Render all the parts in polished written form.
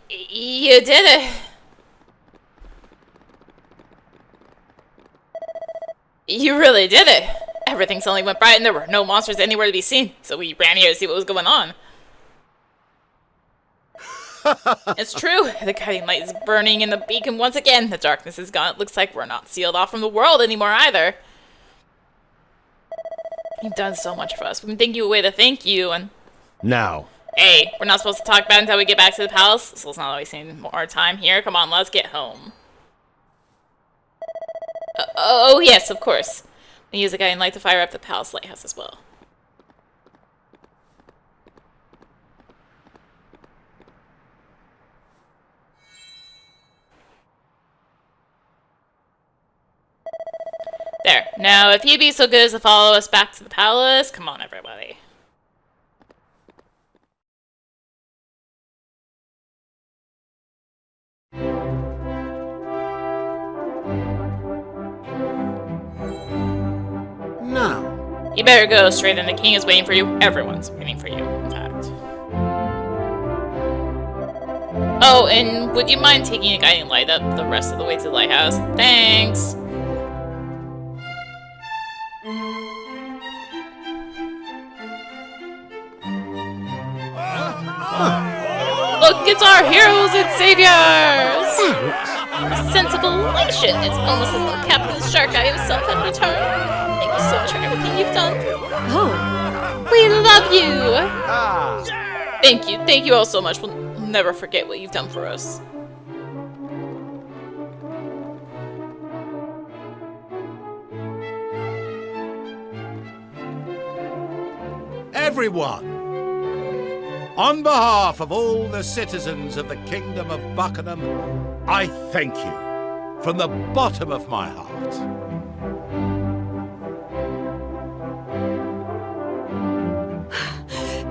You did it. You really did it. Everything suddenly went bright and there were no monsters anywhere to be seen, so we ran here to see what was going on. It's true. The guiding light is burning in the beacon once again. The darkness is gone. It looks like we're not sealed off from the world anymore either. You've done so much for us. We've been thinking of a way to thank you, and... Now. Hey, we're not supposed to talk about it until we get back to the palace, so let's not waste any more time here. Come on, let's get home. Oh, yes, of course. We use the guiding light to fire up the palace lighthouse as well. There. Now, if you'd be so good as to follow us back to the palace, come on, everybody. Now. You better go straight in. The king is waiting for you. Everyone's waiting for you, in fact. Oh, and would you mind taking a guiding light up the rest of the way to the lighthouse? Thanks! Look, it's our heroes and saviors! A sense of elation. It's almost as though Captain Shark Eye himself had returned. Thank you so much for everything you've done. Oh, we love you! Thank you all so much. We'll never forget what you've done for us. Everyone! On behalf of all the citizens of the Kingdom of Buccanham, I thank you from the bottom of my heart.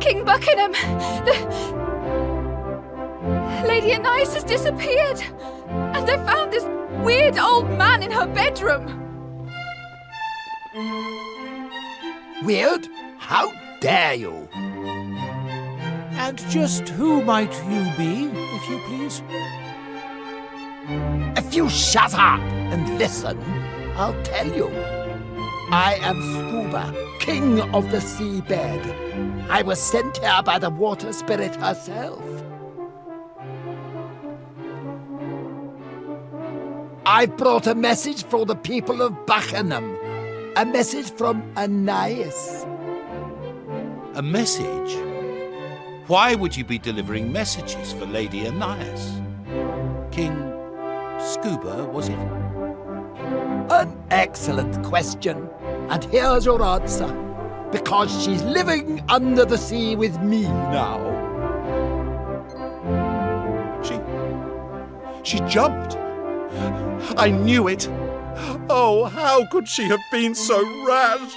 King Buccanham! Lady Anais has disappeared! And they found this weird old man in her bedroom! Weird? How dare you? And just who might you be, if you please? If you shut up and listen, I'll tell you. I am Scuba, king of the seabed. I was sent here by the water spirit herself. I brought a message for the people of Buccanham. A message from Anais. A message? Why would you be delivering messages for Lady Anais? King Scuba, was it? An excellent question. And here's your answer. Because she's living under the sea with me now. She jumped. I knew it. Oh, how could she have been so rash?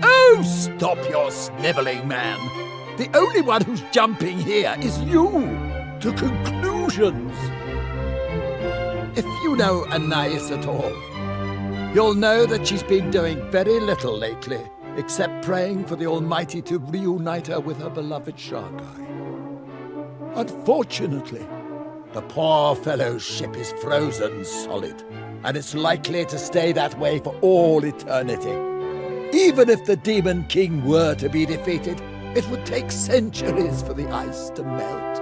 Oh, stop your snivelling, man. The only one who's jumping here is you, to conclusions. If you know Anais at all, you'll know that she's been doing very little lately, except praying for the Almighty to reunite her with her beloved Shark Eye. Unfortunately, the poor fellow's ship is frozen solid, and it's likely to stay that way for all eternity. Even if the Demon King were to be defeated, it would take centuries for the ice to melt.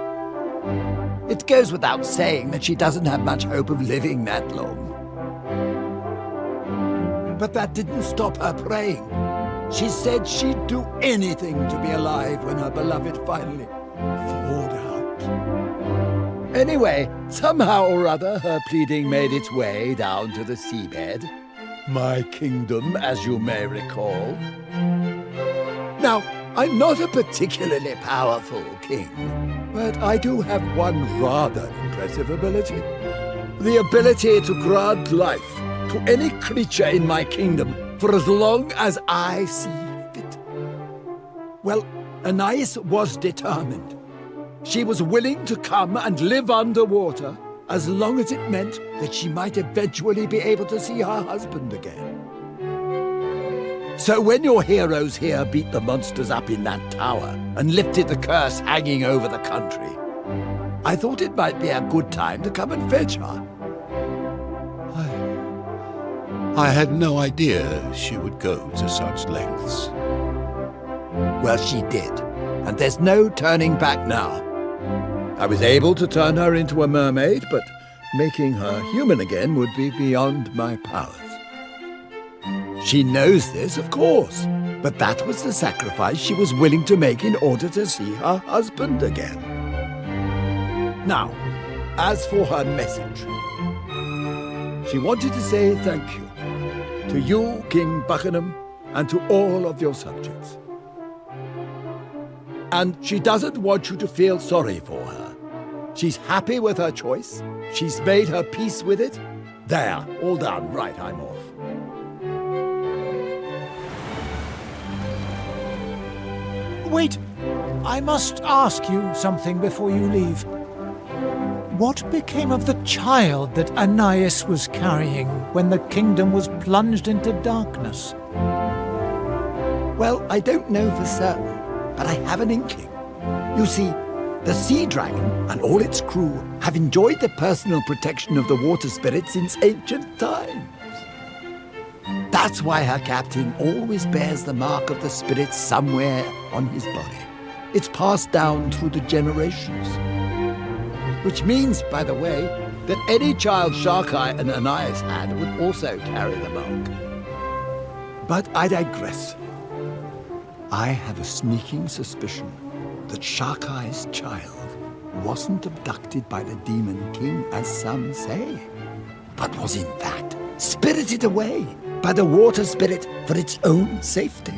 It goes without saying that she doesn't have much hope of living that long. But that didn't stop her praying. She said she'd do anything to be alive when her beloved finally thawed out. Anyway, somehow or other, her pleading made its way down to the seabed. My kingdom, as you may recall. Now, I'm not a particularly powerful king, but I do have one rather impressive ability. The ability to grant life to any creature in my kingdom for as long as I see fit. Well, Anais was determined. She was willing to come and live underwater as long as it meant that she might eventually be able to see her husband again. So when your heroes here beat the monsters up in that tower and lifted the curse hanging over the country, I thought it might be a good time to come and fetch her. I had no idea she would go to such lengths. Well, she did, and there's no turning back now. I was able to turn her into a mermaid, but making her human again would be beyond my powers. She knows this, of course, but that was the sacrifice she was willing to make in order to see her husband again. Now, as for her message, she wanted to say thank you to you, King Buccanham, and to all of your subjects. And she doesn't want you to feel sorry for her. She's happy with her choice. She's made her peace with it. There, all done. Right, I'm off. Wait, I must ask you something before you leave. What became of the child that Anais was carrying when the kingdom was plunged into darkness? Well, I don't know for certain, but I have an inkling. You see, the sea dragon and all its crew have enjoyed the personal protection of the water spirit since ancient times. That's why her captain always bears the mark of the spirit somewhere on his body. It's passed down through the generations. Which means, by the way, that any child Sharkai and Anais had would also carry the mark. But I digress. I have a sneaking suspicion that Sharkai's child wasn't abducted by the Demon King, as some say, but was in fact spirited away by the water spirit for its own safety.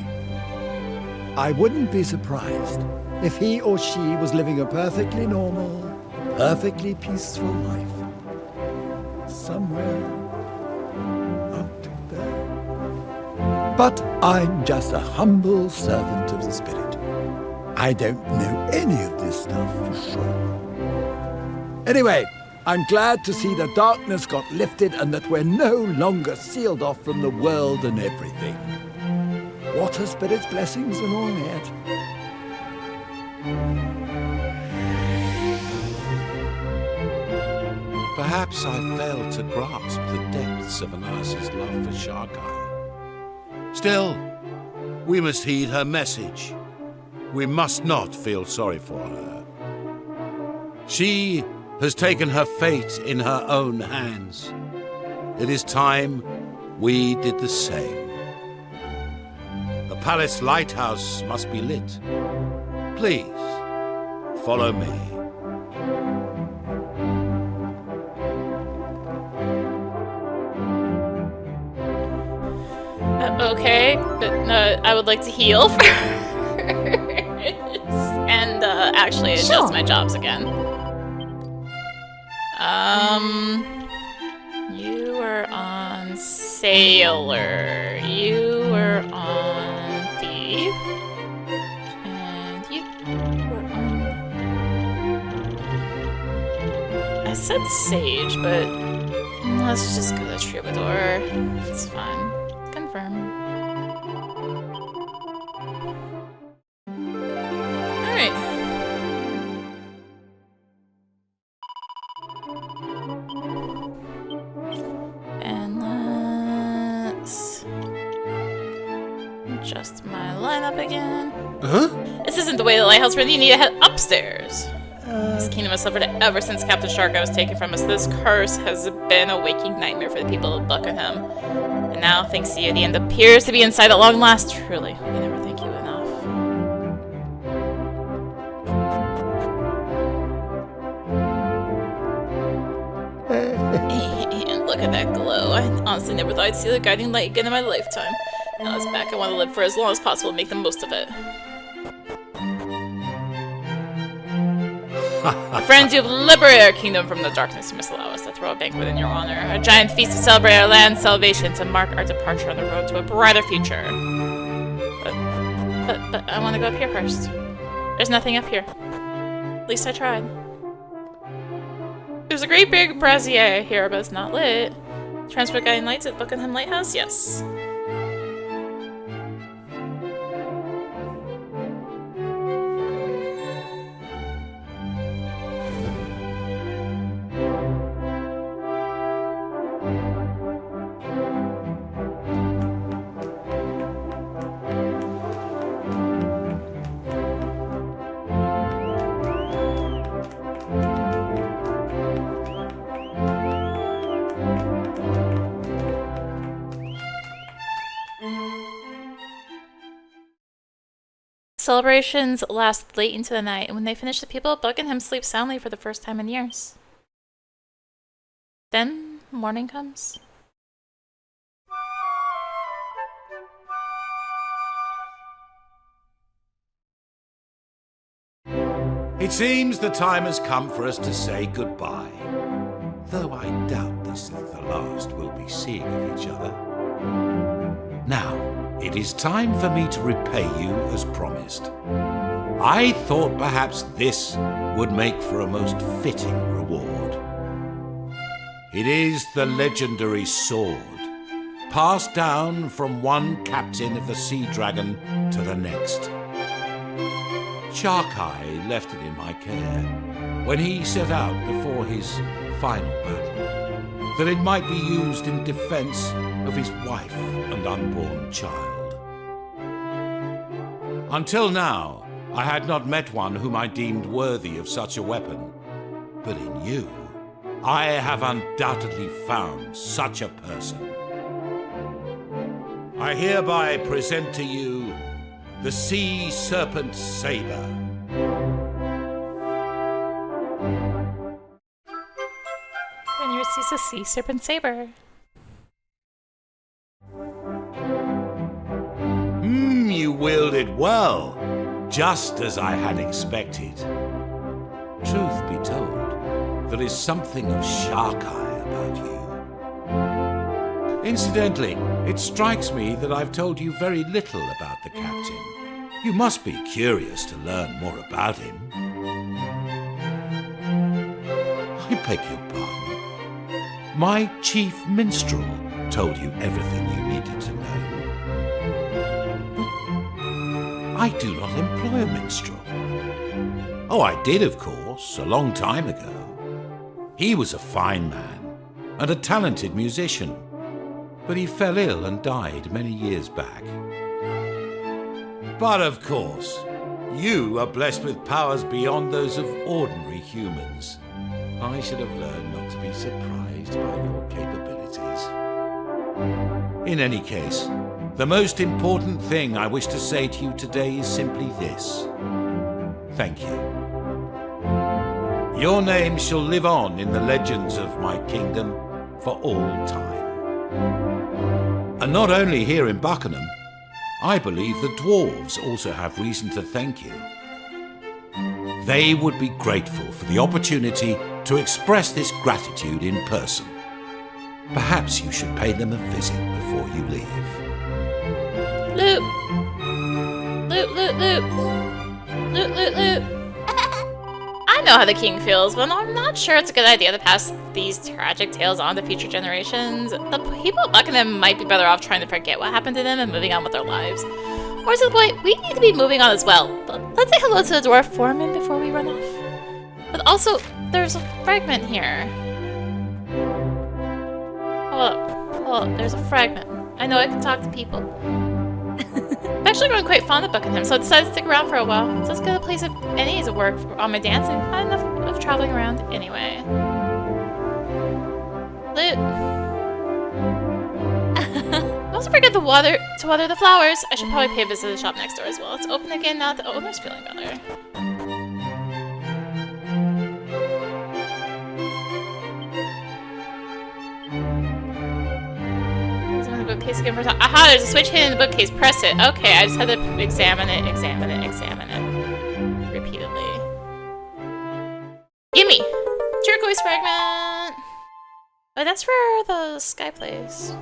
I wouldn't be surprised if he or she was living a perfectly normal, perfectly peaceful life somewhere out there. But I'm just a humble servant of the spirit. I don't know any of this stuff for sure. Anyway, I'm glad to see the darkness got lifted and that we're no longer sealed off from the world and everything. Water spirit's blessings and all that. Perhaps I failed to grasp the depths of Anais' love for Sharkai. Still, we must heed her message. We must not feel sorry for her. She has taken her fate in her own hands. It is time we did the same. The palace lighthouse must be lit. Please, follow me. Okay, but I would like to heal first. And actually adjust my jobs again. You were on Sailor. You were on Thief. And you were on... I said Sage, but let's just go to Troubadour. It's fine. Confirm. Alright. And let's adjust my lineup again. Huh? This isn't the way to the lighthouse, really. You need to head upstairs. This kingdom has suffered ever since Captain Sharkai was taken from us. This curse has been a waking nightmare for the people of Buccanham. And now, thanks to you, the end appears to be in sight at long last. Truly, we can never thank you enough. Look at that glow. I honestly never thought I'd see the guiding light again in my lifetime. Now it's back. I want to live for as long as possible and make the most of it. Friends, you've liberated our kingdom from the darkness. You must allow us to throw a banquet in your honor. A giant feast to celebrate our land's salvation, to mark our departure on the road to a brighter future. But I want to go up here first. There's nothing up here. At least I tried. There's a great big brazier here, but it's not lit. Transport guiding lights at Buccanham Lighthouse? Yes. celebrations last late into the night, and when they finish, the people of Buccanham sleep soundly for the first time in years. Then morning comes. It seems the time has come for us to say goodbye. Though I doubt this is the last we'll be seeing of each other. Now, it is time for me to repay you as promised. I thought perhaps this would make for a most fitting reward. It is the legendary sword, passed down from one captain of the Sea Dragon to the next. Sharkai left it in my care when he set out before his final battle, that it might be used in defense of his wife and unborn child. Until now, I had not met one whom I deemed worthy of such a weapon, but in you, I have undoubtedly found such a person. I hereby present to you the Sea Serpent Saber. When you receive a Sea Serpent Saber. You wield it well, just as I had expected. Truth be told, there is something of Sharkai about you. Incidentally, it strikes me that I've told you very little about the captain. You must be curious to learn more about him. I beg your pardon. My chief minstrel told you everything you needed to know. But I do not employ a minstrel. Oh, I did, of course, a long time ago. He was a fine man and a talented musician, but he fell ill and died many years back. But of course, you are blessed with powers beyond those of ordinary humans. I should have learned not to be surprised by your capabilities. In any case, the most important thing I wish to say to you today is simply this. Thank you. Your name shall live on in the legends of my kingdom for all time. And not only here in Buccanham, I believe the dwarves also have reason to thank you. They would be grateful for the opportunity to express this gratitude in person. Perhaps you should pay them a visit before you leave. Loop! Loop, loop, loop! Loop, loop, loop! I know how the king feels, but I'm not sure it's a good idea to pass these tragic tales on to future generations. The people of Buccanham might be better off trying to forget what happened to them and moving on with their lives. More to the point, we need to be moving on as well. But let's say hello to the dwarf foreman before we run off. But also, there's a fragment here. Hold up, there's a fragment. I know I can talk to people. I'm actually growing quite fond of Buccanham, so I decided to stick around for a while. So let's get a place of any ease of work on my dancing. I had enough of traveling around anyway. Loot. Also forget to water the flowers. I should probably pay a visit to the shop next door as well. It's open again now that the owner's feeling better. Bookcase again for time. Aha, there's a switch hidden in the bookcase. Press it. Okay, I just had to examine it repeatedly. Gimme! Turquoise fragment! Oh, that's for the sky place.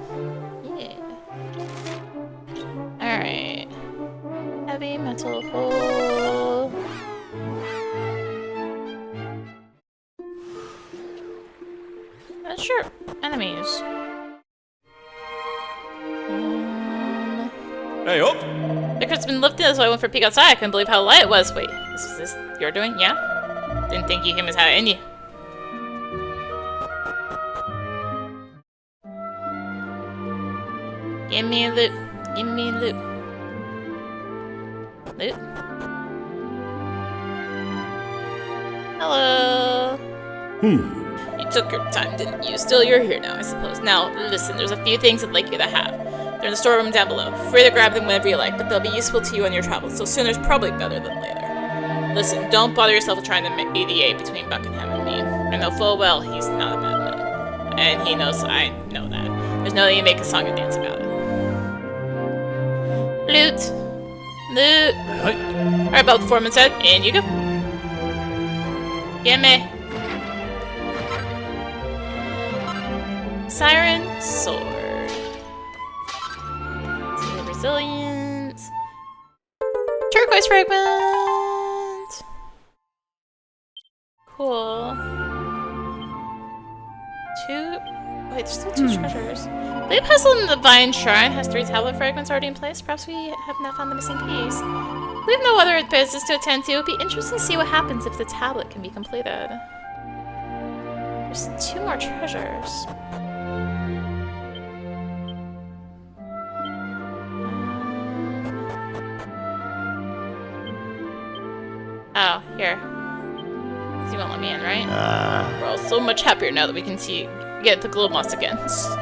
Yeah. Alright. Heavy metal hole. Sure. Enemies. Hey, up! The curtain's been lifted, so I went for a peek outside. I couldn't believe how light it was. Wait, is this your doing? Yeah? Didn't think you came as had it in you. Give me a loot. Give me a loot. Loot? Hello. You took your time, didn't you? Still, you're here now, I suppose. Now, listen, there's a few things I'd like you to have. They're in the storeroom down below. Free to grab them whenever you like, but they'll be useful to you on your travels, so sooner's probably better than later. Listen, don't bother yourself with trying to mediate between Buccanham and me. I know full well he's not a bad man. And he knows I know that. There's no need to make a song and dance about it. Loot! Loot! Alright, about the foreman said, and you go. Gimme! Siren Sword. Resilience. Turquoise Fragment! Cool. Wait, there's still 2 treasures. The puzzle in the Vine Shrine has 3 tablet fragments already in place. Perhaps we have not found the missing piece. We have no other business to attend to. It would be interesting to see what happens if the tablet can be completed. There's 2 more treasures. Oh, here. You won't let me in, right? We're all so much happier now that we can get the glow moss again.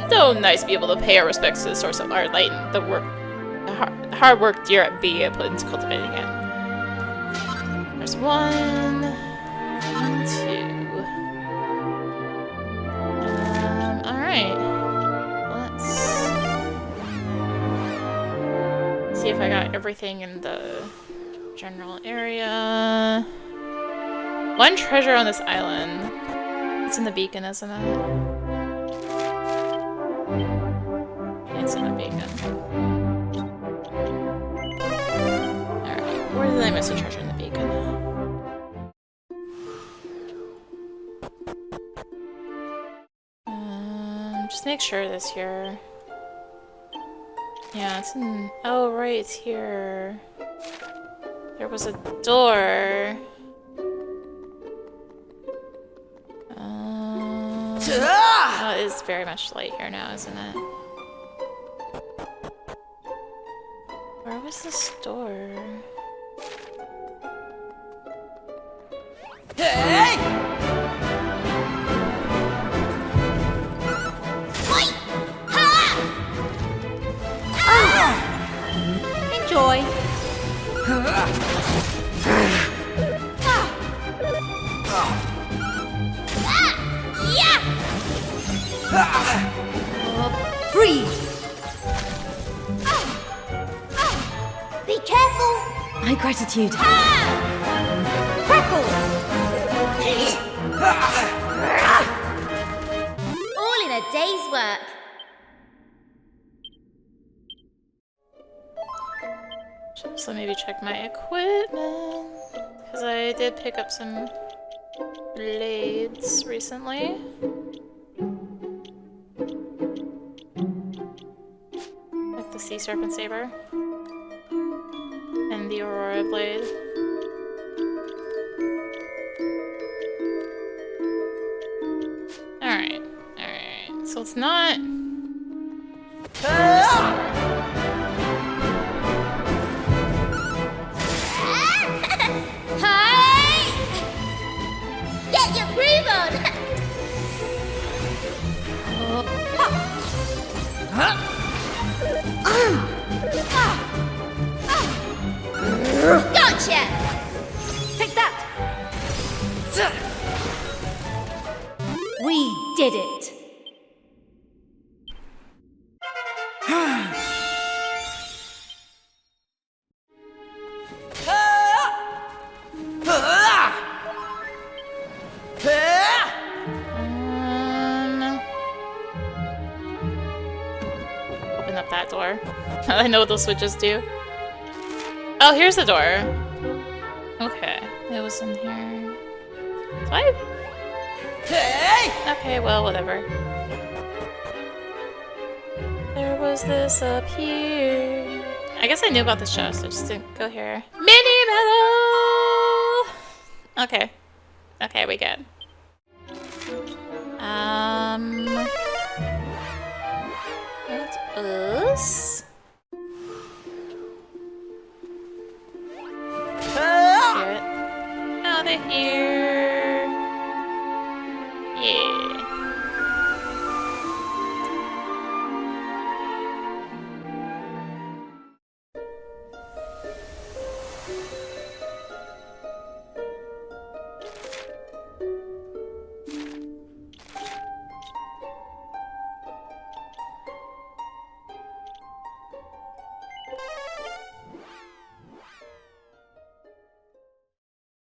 So nice to be able to pay our respects to the source of our light and the hard work dear at B put into cultivating it. There's 1, 2. Alright. Let's see if I got everything in the general area. 1 treasure on this island. It's in the beacon, isn't it? It's in the beacon. Alright, where did I miss a treasure in the beacon? Just make sure this here. Yeah, it's in. Oh, right, it's here. There was a door. Oh, it is very much light here now, isn't it? Where was this door? Hey! Enjoy. Freeze! Be careful! My gratitude. Crackle! All in a day's work. So maybe check my equipment, because I did pick up some blades recently. Like the Sea Serpent Saber. And the Aurora Blade. Alright, alright. So it's not... Hi! Get your groove on! Gotcha! Take that! We did it! Open up that door. I know what those switches do. Oh, here's the door. Okay, it was in here. So okay, well, whatever. There was this up here. I guess I knew about the show, so just didn't go here. Mini medal! Okay. Okay, we good. That's us. Hear it. Oh, they're here. Yeah.